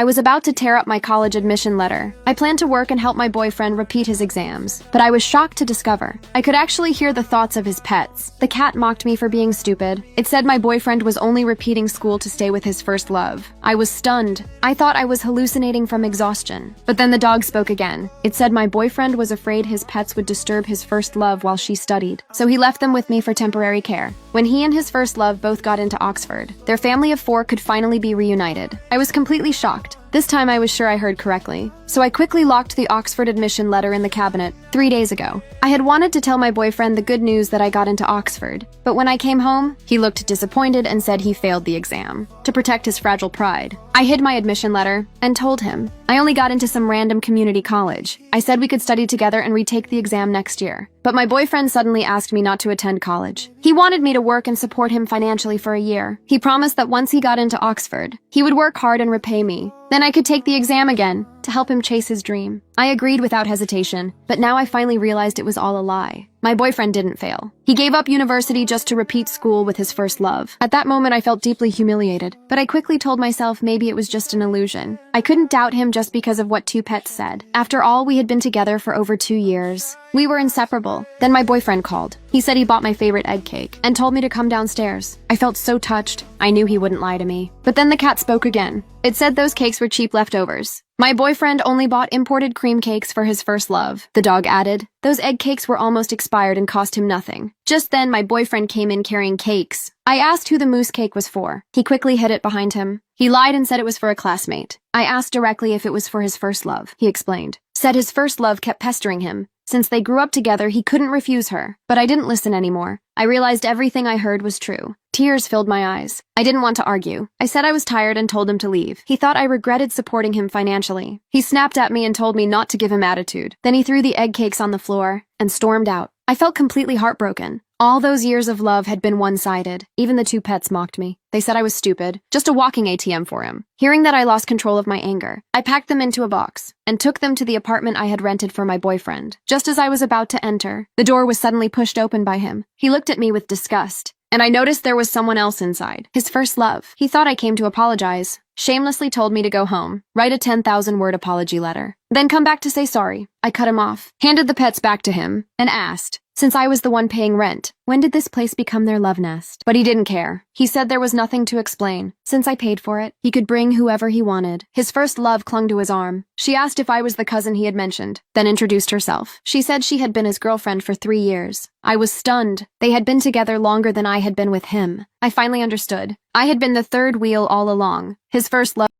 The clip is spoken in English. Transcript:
I was about to tear up my college admission letter. I planned to work and help my boyfriend repeat his exams, but I was shocked to discover I could actually hear the thoughts of his pets. The cat mocked me for being stupid. It said my boyfriend was only repeating school to stay with his first love. I was stunned. I thought I was hallucinating from exhaustion. But then the dog spoke again. It said my boyfriend was afraid his pets would disturb his first love while she studied, so he left them with me for temporary care. When he and his first love both got into Oxford, their family of 4 could finally be reunited. I was completely shocked. This time I was sure I heard correctly. So I quickly locked the Oxford admission letter in the cabinet 3 days ago. I had wanted to tell my boyfriend the good news that I got into Oxford, but when I came home, he looked disappointed and said he failed the exam. To protect his fragile pride, I hid my admission letter and told him I only got into some random community college. I said we could study together and retake the exam next year. But my boyfriend suddenly asked me not to attend college. He wanted me to work and support him financially for a year. He promised that once he got into Oxford, he would work hard and repay me. Then I could take the exam again to help him chase his dream. I agreed without hesitation, but now I finally realized it was all a lie. My boyfriend didn't fail. He gave up university just to repeat school with his first love. At that moment, I felt deeply humiliated, but I quickly told myself maybe it was just an illusion. I couldn't doubt him just because of what 2 pets said. After all, we had been together for over 2 years. We were inseparable. Then my boyfriend called. He said he bought my favorite egg cake and told me to come downstairs. I felt so touched. I knew he wouldn't lie to me. But then the cat spoke again. It said those cakes were cheap leftovers. My boyfriend only bought imported cream cakes for his first love. The dog added, those egg cakes were almost expired and cost him nothing. Just then, my boyfriend came in carrying cakes. I asked who the mousse cake was for. He quickly hid it behind him. He lied and said it was for a classmate. I asked directly if it was for his first love. He explained. Said his first love kept pestering him. Since they grew up together, he couldn't refuse her. But I didn't listen anymore. I realized everything I heard was true. Tears filled my eyes. I didn't want to argue. I said I was tired and told him to leave. He thought I regretted supporting him financially. He snapped at me and told me not to give him attitude. Then he threw the egg cakes on the floor and stormed out. I felt completely heartbroken. All those years of love had been one-sided. Even the 2 pets mocked me. They said I was stupid, just a walking ATM for him. Hearing that I lost control of my anger, I packed them into a box and took them to the apartment I had rented for my boyfriend. Just as I was about to enter, the door was suddenly pushed open by him. He looked at me with disgust, and I noticed there was someone else inside. His first love. He thought I came to apologize. Shamelessly told me to go home, write a 10,000-word apology letter, then come back to say sorry. I cut him off, handed the pets back to him, and asked, since I was the one paying rent, when did this place become their love nest? But he didn't care. He said there was nothing to explain. Since I paid for it, he could bring whoever he wanted. His first love clung to his arm. She asked if I was the cousin he had mentioned, then introduced herself. She said she had been his girlfriend for 3 years. I was stunned. They had been together longer than I had been with him. I finally understood. I had been the third wheel all along. His first love